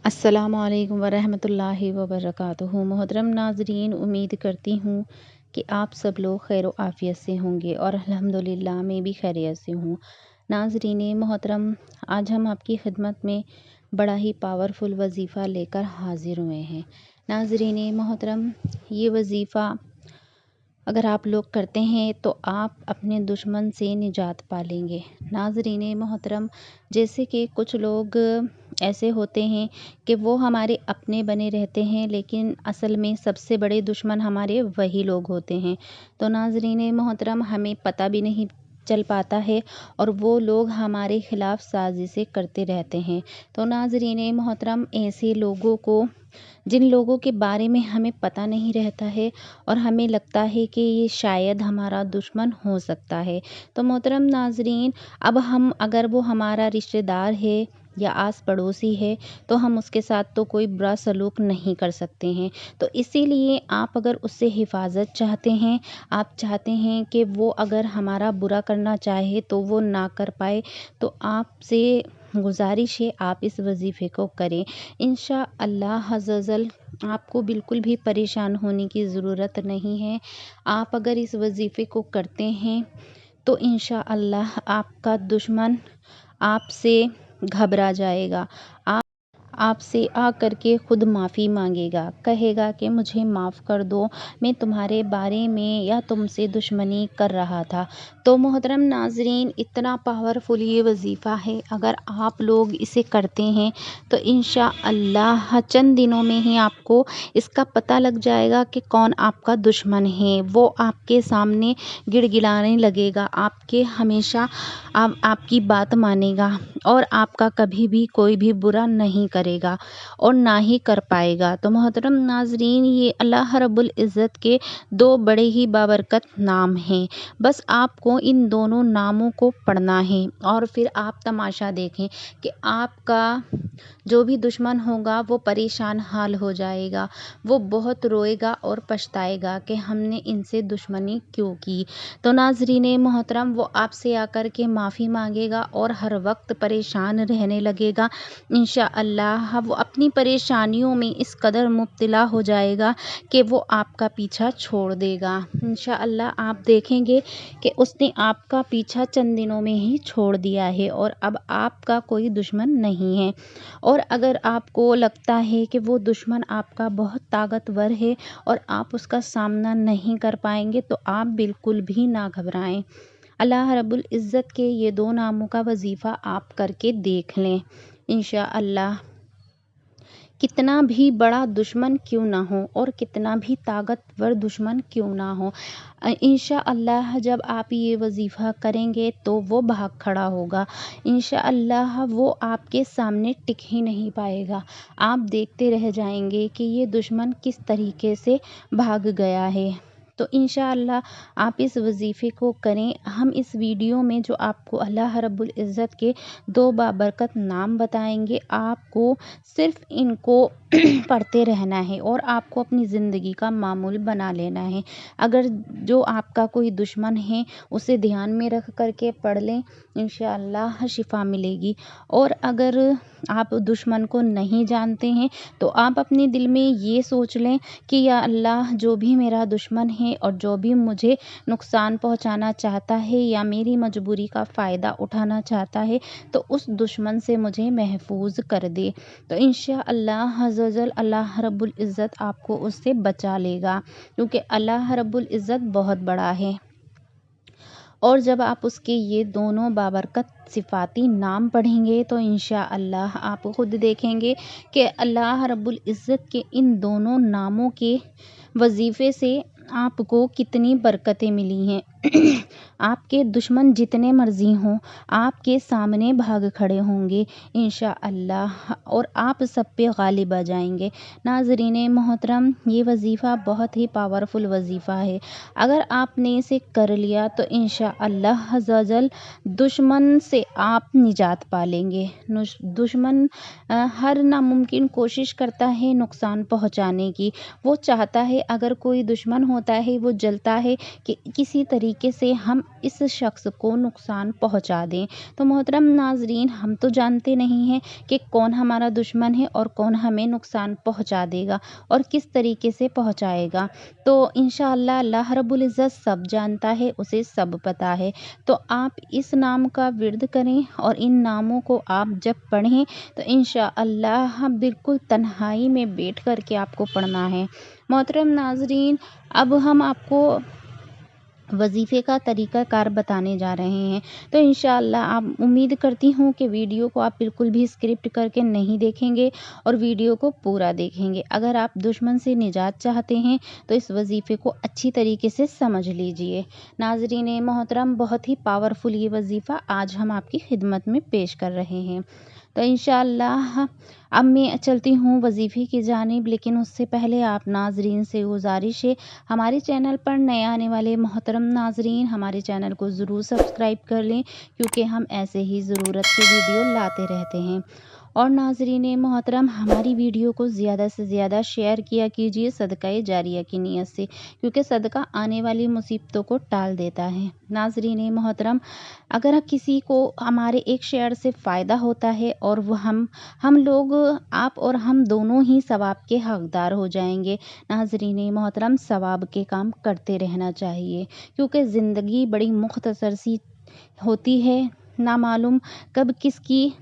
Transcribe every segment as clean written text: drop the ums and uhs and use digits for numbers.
अस्सलामु अलैकुम वरहमतुल्लाहि वबरकातुहू। मोहतरम नाजरीन, उम्मीद करती हूँ कि आप सब लोग खैर आफ़ियत से होंगे और अल्हम्दुलिल्लाह मैं भी खैरियत से हूँ। नाजरीन मोहतरम, आज हम आपकी खिदमत में बड़ा ही पावरफुल वजीफ़ा लेकर हाजिर हुए हैं। नाजरीन मोहतरम, ये वजीफ़ा अगर आप लोग करते हैं तो आप अपने दुश्मन से निजात पा लेंगे। नाज़रीन मोहतरम, जैसे कि कुछ लोग ऐसे होते हैं कि वो हमारे अपने बने रहते हैं, लेकिन असल में सबसे बड़े दुश्मन हमारे वही लोग होते हैं। तो नाज़रीन मोहतरम, हमें पता भी नहीं चल पाता है और वो लोग हमारे ख़िलाफ़ साजिशें करते रहते हैं। तो नाज़रीन मोहतरम, ऐसे लोगों को, जिन लोगों के बारे में हमें पता नहीं रहता है और हमें लगता है कि ये शायद हमारा दुश्मन हो सकता है, तो मोहतरम नाज़रीन, अब हम अगर वो हमारा रिश्तेदार है या आस पड़ोसी है तो हम उसके साथ तो कोई बुरा सलूक नहीं कर सकते हैं। तो इसीलिए आप अगर उससे हिफाजत चाहते हैं, आप चाहते हैं कि वो अगर हमारा बुरा करना चाहे तो वो ना कर पाए, तो आपसे गुजारिश है आप इस वजीफ़े को करें। इंशाअल्लाह अज़्ज़ल आपको बिल्कुल भी परेशान होने की ज़रूरत नहीं है। आप अगर इस वजीफ़े को करते हैं तो इंशाअल्लाह आपका दुश्मन आपसे घबरा जाएगा। आपसे आकर के खुद माफ़ी मांगेगा, कहेगा कि मुझे माफ़ कर दो, मैं तुम्हारे बारे में या तुमसे दुश्मनी कर रहा था। तो मोहतरम नाज़रीन, इतना पावरफुल ये वजीफ़ा है, अगर आप लोग इसे करते हैं तो इंशाअल्लाह चंद दिनों में ही आपको इसका पता लग जाएगा कि कौन आपका दुश्मन है। वो आपके सामने गिड़गिड़ाने लगेगा, आपके हमेशा आपकी बात मानेगा और आपका कभी भी कोई भी बुरा नहीं करेगा और ना ही कर पाएगा। तो मोहतरम नाज़रीन, ये अल्लाह रब्बुल इज़्ज़त के दो बड़े ही बाबरकत नाम हैं। बस आपको इन दोनों नामों को पढ़ना है और फिर आप तमाशा देखें कि आपका जो भी दुश्मन होगा वो परेशान हाल हो जाएगा, वो बहुत रोएगा और पछताएगा कि हमने इनसे दुश्मनी क्यों की। तो नाज़रीन मोहतरम, वो आपसे आकर के माफ़ी मांगेगा और हर वक्त परेशान रहने लगेगा। इंशाअल्लाह वो अपनी परेशानियों में इस कदर मुब्तला हो जाएगा कि वो आपका पीछा छोड़ देगा। इंशाअल्लाह आप देखेंगे कि उसने आपका पीछा चंद दिनों में ही छोड़ दिया है और अब आपका कोई दुश्मन नहीं है। और अगर आपको लगता है कि वो दुश्मन आपका बहुत ताकतवर है और आप उसका सामना नहीं कर पाएंगे, तो आप बिल्कुल भी ना घबराएं। अल्लाह रब्बुल इज़्ज़त के ये दो नामों का वजीफ़ा आप करके देख लें। इंशाअल्लाह कितना भी बड़ा दुश्मन क्यों ना हो और कितना भी ताकतवर दुश्मन क्यों ना हो, इंशाअल्लाह जब आप ये वजीफ़ा करेंगे तो वो भाग खड़ा होगा। इंशाअल्लाह वो आपके सामने टिक ही नहीं पाएगा। आप देखते रह जाएंगे कि ये दुश्मन किस तरीके से भाग गया है। तो इंशाअल्लाह आप इस वजीफ़े को करें। हम इस वीडियो में जो आपको अल्लाह रब्बुल इज़्ज़त के दो बाबरकत नाम बताएंगे, आपको सिर्फ़ इनको पढ़ते रहना है और आपको अपनी ज़िंदगी का मामूल बना लेना है। अगर जो आपका कोई दुश्मन है उसे ध्यान में रख कर के पढ़ लें, इंशाअल्लाह शिफ़ा मिलेगी। और अगर आप दुश्मन को नहीं जानते हैं तो आप अपने दिल में ये सोच लें कि या अल्लाह, जो भी मेरा दुश्मन है और जो भी मुझे नुकसान पहुंचाना चाहता है या मेरी मजबूरी का फ़ायदा उठाना चाहता है, तो उस दुश्मन से मुझे महफूज कर दे। तो इंशाअल्लाह अज़्ज़ल अल्लाह रब्बुल इज़्ज़त आपको उससे बचा लेगा, क्योंकि अल्लाह रब्बुल इज़्ज़त बहुत बड़ा है। और जब आप उसके ये दोनों बाबरकत सिफ़ाती नाम पढ़ेंगे तो इंशाअल्लाह आप खुद देखेंगे कि अल्लाह रब्बुल इज़्ज़त के इन दोनों नामों के वजीफ़े से आपको कितनी बरकतें मिली हैं। आपके दुश्मन जितने मर्ज़ी हों आपके सामने भाग खड़े होंगे इंशाअल्लाह और आप सब पे गालिब आ जाएंगे। नाज़रीन मोहतरम, ये वजीफ़ा बहुत ही पावरफुल वजीफ़ा है। अगर आपने इसे कर लिया तो इंशाअल्लाह अज़्ज़ल दुश्मन से आप निजात पा लेंगे। दुश्मन हर नामुमकिन कोशिश करता है नुकसान पहुंचाने की। वो चाहता है, अगर कोई दुश्मन होता है वो जलता है कि किसी तरीके तरीके से हम इस शख्स को नुकसान पहुंचा दें। तो मोहतरम नाजरीन, हम तो जानते नहीं हैं कि कौन हमारा दुश्मन है और कौन हमें नुकसान पहुंचा देगा और किस तरीके से पहुंचाएगा। तो इंशाअल्लाह अल्लाह रब्बुल इज़्ज़त सब जानता है, उसे सब पता है। तो आप इस नाम का विर्द करें और इन नामों को आप जब पढ़ें तो इंशाअल्लाह बिल्कुल तन्हाई में बैठ कर के आपको पढ़ना है। मोहतरम नाजरीन, अब हम आपको वजीफ़े का तरीक़ाकार बताने जा रहे हैं। तो इंशाअल्लाह आप उम्मीद करती हूँ कि वीडियो को आप बिल्कुल भी स्क्रिप्ट करके नहीं देखेंगे और वीडियो को पूरा देखेंगे। अगर आप दुश्मन से निजात चाहते हैं तो इस वजीफ़े को अच्छी तरीके से समझ लीजिए। नाज़रीन मोहतरम, बहुत ही पावरफुल ये वजीफ़ा आज हम आपकी खिदमत में पेश कर रहे हैं। तो इंशाअल्लाह अब मैं चलती हूँ वजीफ़े की जानिब, लेकिन उससे पहले आप नाज़रीन से गुज़ारिश है, हमारे चैनल पर नए आने वाले मोहतरम नाज़रीन हमारे चैनल को ज़रूर सब्सक्राइब कर लें, क्योंकि हम ऐसे ही ज़रूरत के वीडियो लाते रहते हैं। और नाज़रीन मोहतरम, हमारी वीडियो को ज़्यादा से ज़्यादा शेयर किया कीजिए सदक़ाए जारिया की नीयत से, क्योंकि सदका आने वाली मुसीबतों को टाल देता है। नाज़रीन मोहतरम, अगर किसी को हमारे एक शेयर से फ़ायदा होता है और वो हम लोग, आप और हम दोनों ही सवाब के हकदार हो जाएंगे। नाज़रीन मोहतरम, सवाब के काम करते रहना चाहिए, क्योंकि ज़िंदगी बड़ी मुख्तसर सी होती है, ना मालूम कब किसकी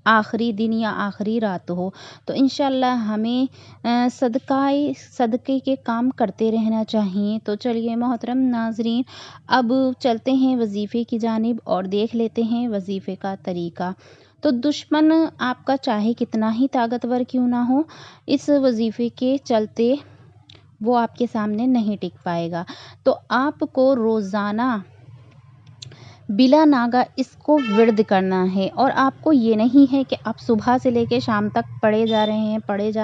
आखिरी दिन या आखिरी रात हो। तो इंशाअल्लाह हमें सदक़े के काम करते रहना चाहिए। तो चलिए मोहतरम नाज़रीन, अब चलते हैं वजीफ़े की जानिब और देख लेते हैं वजीफ़े का तरीक़ा। तो दुश्मन आपका चाहे कितना ही ताकतवर क्यों ना हो, इस वजीफ़े के चलते वो आपके सामने नहीं टिक पाएगा। तो आपको रोज़ाना बिला नागा इसको विर्द करना है, और आपको ये नहीं है कि आप सुबह से लेके शाम तक पढ़े जा रहे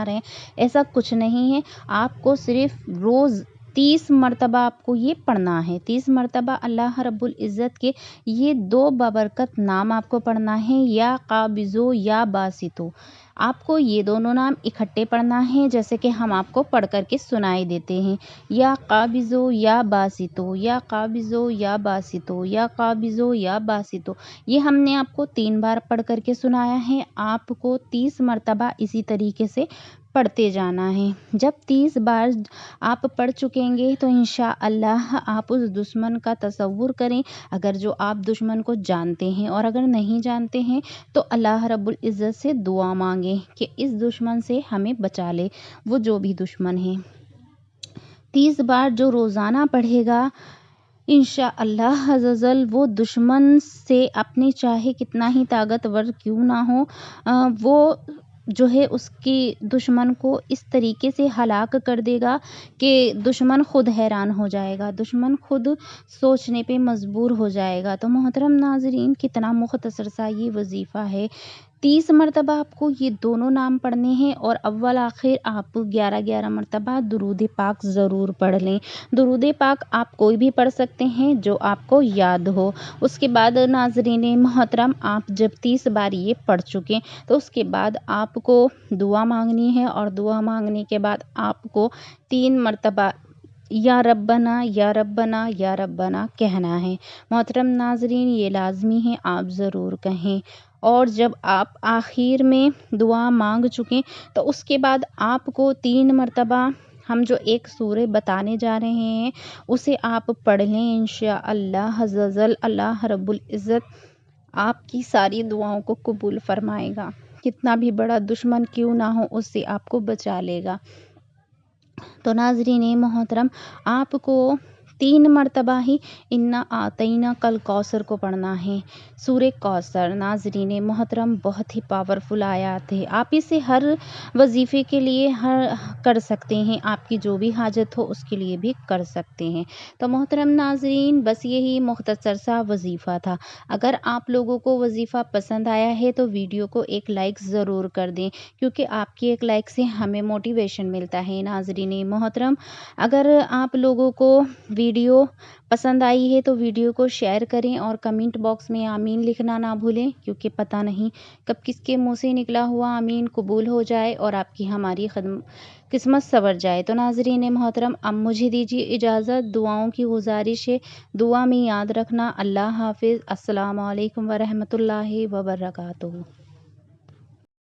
हैं, ऐसा कुछ नहीं है। आपको सिर्फ रोज़ 30 मरतबा आपको ये पढ़ना है। 30 मरतबा अल्लाह रब्बुल इज़्ज़त के ये 2 बाबरकत नाम आपको पढ़ना है, या काबिज़ो या बासितो। आपको ये दोनों नाम इकट्ठे पढ़ना है, जैसे कि हम आपको पढ़ कर के सुनाई देते हैं, या काबिज़ो या बासितो, या काबिज़ो या बासितो, या काबिज़ो या बासितो। ये हमने आपको 3 बार पढ़ कर के सुनाया है। आपको 30 मरतबा इसी तरीके से पढ़ते जाना है। जब 30 बार आप पढ़ चुकेंगे तो इंशाअल्लाह आप उस दुश्मन का तसव्वुर करें, अगर जो आप दुश्मन को जानते हैं, और अगर नहीं जानते हैं तो अल्लाह रब्बुल इज़्ज़त से दुआ मांगें कि इस दुश्मन से हमें बचा ले, वो जो भी दुश्मन है। 30 बार जो रोज़ाना पढ़ेगा इंशाअल्लाह अज़्ज़ल वो दुश्मन से अपनी चाहे कितना ही ताकतवर क्यों ना हो, वो जो है उसकी दुश्मन को इस तरीके से हलाक कर देगा कि दुश्मन खुद हैरान हो जाएगा, दुश्मन खुद सोचने पे मजबूर हो जाएगा। तो मोहतरम नाज़रीन, कितना मुख्तसर सा ये वजीफ़ा है। 30 मरतबा आपको ये दोनों नाम पढ़ने हैं, और अव्वल आखिर आप 11-11 मरतबा दुरूद पाक ज़रूर पढ़ लें। दुरूद पाक आप कोई भी पढ़ सकते हैं जो आपको याद हो। उसके बाद नाज़रीन मोहतरम, आप जब 30 बार ये पढ़ चुकें तो उसके बाद आपको दुआ मांगनी है, और दुआ मांगने के बाद आपको 3 मरतबा या रब्बना या रब्बना या रब्बना कहना है। मोहतरम नाज़रीन, ये लाज़मी है, आप ज़रूर कहें। और जब आप आखिर में दुआ मांग चुकें तो उसके बाद आपको 3 मरतबा हम जो एक सूरे बताने जा रहे हैं उसे आप पढ़ लें। इंशाअल्लाह अज़्ज़ल अल्लाह रब्बुल इज़्ज़त आपकी सारी दुआओं को कबूल फरमाएगा। कितना भी बड़ा दुश्मन क्यों ना हो, उससे आपको बचा लेगा। तो नाज़रीन मोहतरम, आपको 3 मरतबा ही इन्ना आतैना कल कौसर को पढ़ना है। सूरे कौसर नाज़रीन मोहतरम बहुत ही पावरफुल आयत है। आप इसे हर वजीफ़े के लिए कर सकते हैं, आपकी जो भी हाजत हो उसके लिए भी कर सकते हैं। तो मोहतरम नाज़रीन, बस यही मुख्तसर सा वजीफ़ा था। अगर आप लोगों को वजीफ़ा पसंद आया है तो वीडियो को एक लाइक ज़रूर कर दें, क्योंकि आपकी एक लाइक से हमें मोटिवेशन मिलता है। नाज़रीन मोहतरम, अगर आप लोगों को ویڈیو پسند آئی ہے تو ویڈیو کو شیئر کریں اور کمنٹ باکس میں آمین لکھنا نہ بھولیں، کیونکہ پتہ نہیں کب کس کے منہ سے نکلا ہوا آمین قبول ہو جائے اور آپ کی ہماری قسمت سنور جائے۔ تو ناظرین محترم، اب مجھے دیجیے اجازت، دعاؤں کی گزارش ہے، دعا میں یاد رکھنا۔ اللہ حافظ۔ السلام علیکم ورحمۃ اللہ وبرکاتہ۔